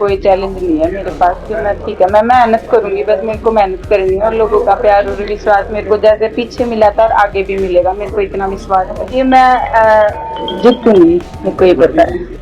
कोई चैलेंज नहीं है मेरे पास कि मैं ठीक है, मैं मेहनत करूंगी, बस मेरे को मेहनत करनी है और लोगों का प्यार और विश्वास मेरे को जैसे पीछे मिला था और आगे भी मिलेगा, मेरे को इतना विश्वास है कि मैं जीतूंगी, मेरे को ये पता है।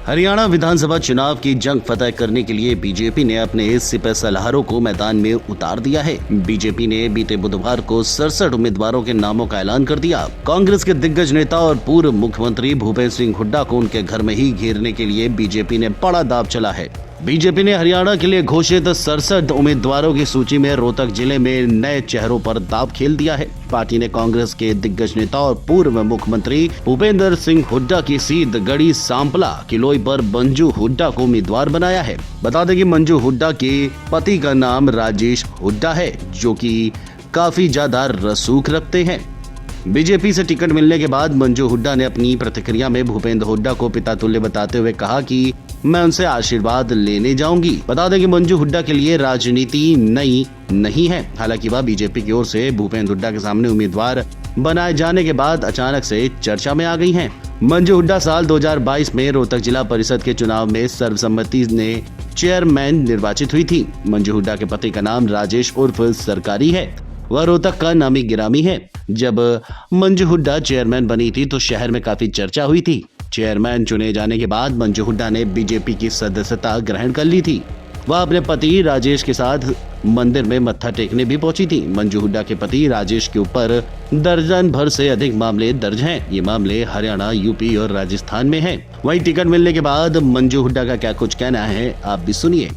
हरियाणा विधानसभा चुनाव की जंग फतह करने के लिए बीजेपी ने अपने सिपह सलाहरों को मैदान में उतार दिया है। बीजेपी ने बीते बुधवार को 67 उम्मीदवारों के नामों का ऐलान कर दिया। कांग्रेस के दिग्गज नेता और पूर्व मुख्यमंत्री भूपेंद्र सिंह हुड्डा को उनके घर में ही घेरने के लिए बीजेपी ने बड़ा दांव चला है। बीजेपी ने हरियाणा के लिए घोषित 67 उम्मीदवारों की सूची में रोहतक जिले में नए चेहरों पर दांव खेल दिया है। पार्टी ने कांग्रेस के दिग्गज नेता और पूर्व मुख्यमंत्री भूपेंद्र सिंह हुड्डा की सीट गढ़ी सांपला किलोई पर मंजू हुड्डा को उम्मीदवार बनाया है। बता दें कि मंजू हुड्डा के पति का नाम राजेश हुड्डा है, जो कि काफी ज्यादा रसूख रखते हैं। बीजेपी से टिकट मिलने के बाद मंजू हुड्डा ने अपनी प्रतिक्रिया में भूपेंद्र हुड्डा को पिता तुल्य बताते हुए कहा कि मैं उनसे आशीर्वाद लेने जाऊंगी। बता दें कि मंजू हुड्डा के लिए राजनीति नई नहीं है। हालांकि वह बीजेपी की ओर से भूपेंद्र हुड्डा के सामने उम्मीदवार बनाए जाने के बाद अचानक से चर्चा में आ गई हैं। मंजू हुड्डा साल 2022 में रोहतक जिला परिषद के चुनाव में सर्वसम्मति ने चेयरमैन निर्वाचित हुई थी। मंजू हुड्डा के पति का नाम राजेश उर्फ सरकारी है। वह रोहतक का नामी गिरामी है। जब मंजू हुड्डा चेयरमैन बनी थी तो शहर में काफी चर्चा हुई थी। चेयरमैन चुने जाने के बाद मंजू हुड्डा ने बीजेपी की सदस्यता ग्रहण कर ली थी। वह अपने पति राजेश के साथ मंदिर में मत्था टेकने भी पहुंची थी। मंजू हुड्डा के पति राजेश के ऊपर दर्जन भर से अधिक मामले दर्ज हैं। ये मामले हरियाणा, यूपी और राजस्थान में हैं। वहीं टिकट मिलने के बाद मंजू हुड्डा का क्या कुछ कहना है, आप भी सुनिए।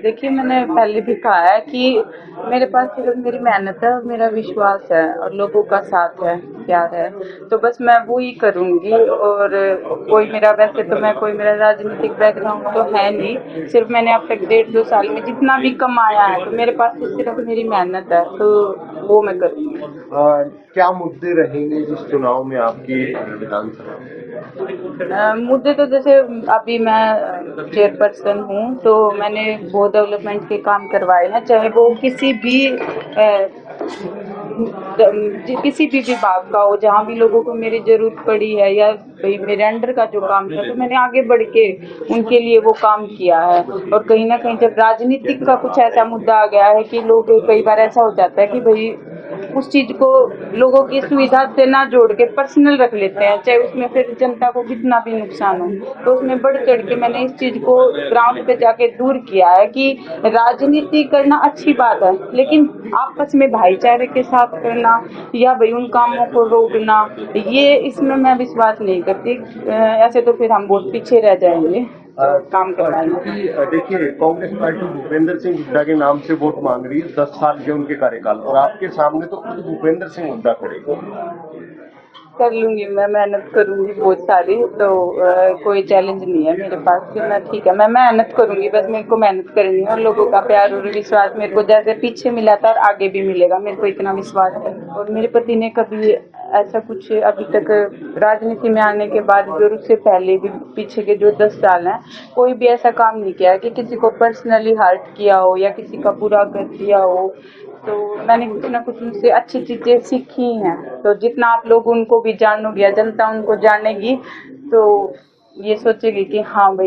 देखिए, मैंने पहले भी कहा है कि मेरे पास सिर्फ मेरी मेहनत है और मेरा विश्वास है और लोगों का साथ है, प्यार है, तो बस मैं वो ही करूँगी। और कोई मेरा, वैसे तो मैं कोई मेरा राजनीतिक बैकग्राउंड तो है नहीं, सिर्फ मैंने अब तक 1.5-2 साल में जितना भी कमाया है तो मेरे पास तो सिर्फ मेरी मेहनत है, तो वो मैं करूँगी। क्या मुद्दे रहेंगे जिस चुनाव में आपकी विधानसभा में? मुद्दे तो जैसे अभी मैं चेयरपर्सन हूँ तो मैंने बहुत डेवलपमेंट के काम करवाए हैं, चाहे वो किसी भी विभाग का हो, जहाँ भी लोगों को मेरी जरूरत पड़ी है या भाई मेरे अंडर का जो काम था तो मैंने आगे बढ़ के उनके लिए वो काम किया है। और कहीं ना कहीं जब राजनीतिक का कुछ ऐसा मुद्दा आ गया है कि लोग, कई बार ऐसा हो जाता है कि भाई उस चीज को लोगों की सुविधा से ना जोड़ के पर्सनल रख लेते हैं, चाहे उसमें फिर जनता को कितना भी नुकसान हो, तो उसमें बढ़ चढ़ के मैंने इस चीज को ग्राउंड पे जाके दूर किया है कि राजनीति करना अच्छी बात है, लेकिन आपस में भाईचारे के साथ करना या भाई उन कामों को रोकना, ये इसमें मैं विश्वास नहीं करती। ऐसे तो फिर हम बहुत पीछे रह जाएंगे काम करवाने। देखिए, कांग्रेस पार्टी भूपेंद्र सिंह हुड्डा के नाम से वोट मांग रही है 10 साल के उनके कार्यकाल, और आपके सामने तो खुद भूपेंद्र सिंह हुड्डा खड़े। कर लूंगी, मैं मेहनत करूंगी बहुत सारी, तो कोई चैलेंज नहीं है मेरे पास कि मैं ठीक है, मैं मेहनत करूंगी, बस मेरे को मेहनत करनी है और लोगों का प्यार और विश्वास मेरे को जैसे पीछे मिला था और आगे भी मिलेगा, मेरे को इतना विश्वास है। और मेरे पति ने कभी ऐसा कुछ अभी तक राजनीति में आने के बाद और उससे पहले भी पीछे के जो 10 साल हैं कोई भी ऐसा काम नहीं किया कि किसी को पर्सनली हर्ट किया हो या किसी का बुरा कर दिया हो। तो मैंने कुछ ना कुछ उनसे अच्छी चीज़ें सीखी हैं, तो जितना आप लोग उनको भी जानोगे या जनता उनको जानेगी तो ये सोचेगी कि हाँ भाई,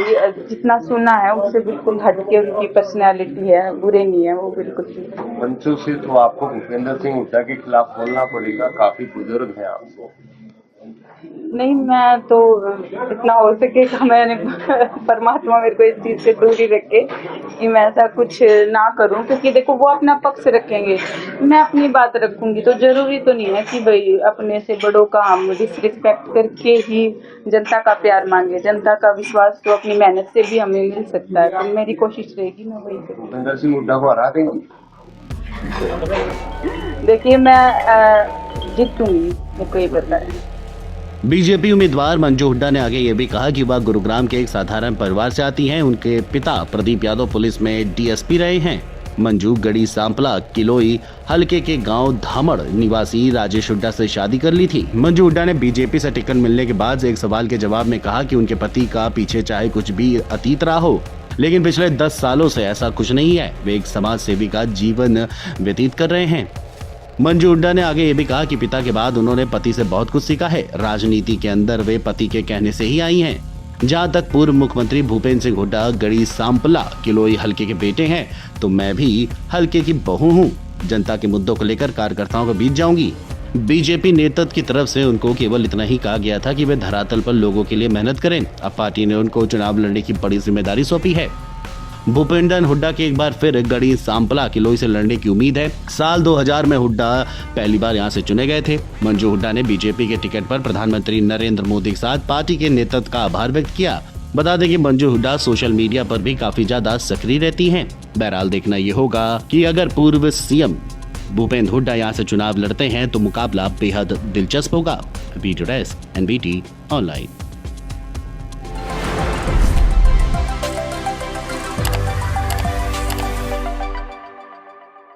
जितना सुना है उससे बिल्कुल हटके उनकी पर्सनैलिटी है, बुरे नहीं है वो बिल्कुल। मंचों से तो आपको भूपेंद्र सिंह हुड्डा के खिलाफ बोलना पड़ेगा, काफी बुजुर्ग हैं आपको। नहीं, मैं तो इतना हो सकेगा मैंने परमात्मा मेरे को इस चीज़ से दूरी रखे कि मैं ऐसा कुछ ना करूं, क्योंकि देखो वो अपना पक्ष रखेंगे, मैं अपनी बात रखूंगी, तो जरूरी तो नहीं है कि भाई अपने से बड़ों का हम डिसरिस्पेक्ट करके ही जनता का प्यार मांगे। जनता का विश्वास तो अपनी मेहनत से भी हमें मिल सकता है, तो मेरी कोशिश रहेगी मैं वही करूँ। भूपेंद्र सिंह हुड्डा को हरा देंगे? देखिए, मैं जीतूंगी, मेरे को ये पता है। बीजेपी उम्मीदवार मंजू हुड्डा ने आगे ये भी कहा कि वह गुरुग्राम के एक साधारण परिवार से आती हैं। उनके पिता प्रदीप यादव पुलिस में डीएसपी रहे हैं। मंजू गढ़ी सांपला किलोई हलके के गांव धामड़ निवासी राजेश हुड्डा से शादी कर ली थी। मंजू हुड्डा ने बीजेपी से टिकट मिलने के बाद एक सवाल के जवाब में कहा कि उनके पति का पीछे चाहे कुछ भी अतीत रहा हो, लेकिन पिछले 10 सालों से ऐसा कुछ नहीं है। वे एक समाज सेवी का जीवन व्यतीत कर रहे हैं। मंजू हुड्डा ने आगे ये भी कहा कि पिता के बाद उन्होंने पति से बहुत कुछ सीखा है। राजनीति के अंदर वे पति के कहने से ही आई हैं। जहां तक पूर्व मुख्यमंत्री भूपेंद्र सिंह हुड्डा गढ़ी सांपला किलोई हलके के बेटे हैं, तो मैं भी हलके की बहू हूं। जनता के मुद्दों को लेकर कार्यकर्ताओं के बीच जाऊंगी। बीजेपी नेतृत्व की तरफ से उनको केवल इतना ही कहा गया था कि वे धरातल पर लोगों के लिए मेहनत करें। अब पार्टी ने उनको चुनाव लड़ने की बड़ी जिम्मेदारी सौंपी है। भूपेंद्र हुड्डा के एक बार फिर गढ़ी सांपला किलोई से लड़ने की उम्मीद है। साल 2000 में हुड्डा पहली बार यहां से चुने गए थे। मंजू हुड्डा ने बीजेपी के टिकट पर प्रधानमंत्री नरेंद्र मोदी के साथ पार्टी के नेतृत्व का आभार व्यक्त किया। बता दें कि मंजू हुड्डा सोशल मीडिया पर भी काफी ज्यादा सक्रिय रहती हैं। बहरहाल देखना ये होगा कि अगर पूर्व सीएम भूपेंद्र हुड्डा यहां से चुनाव लड़ते हैं तो मुकाबला बेहद दिलचस्प होगा। Video desk NBT online.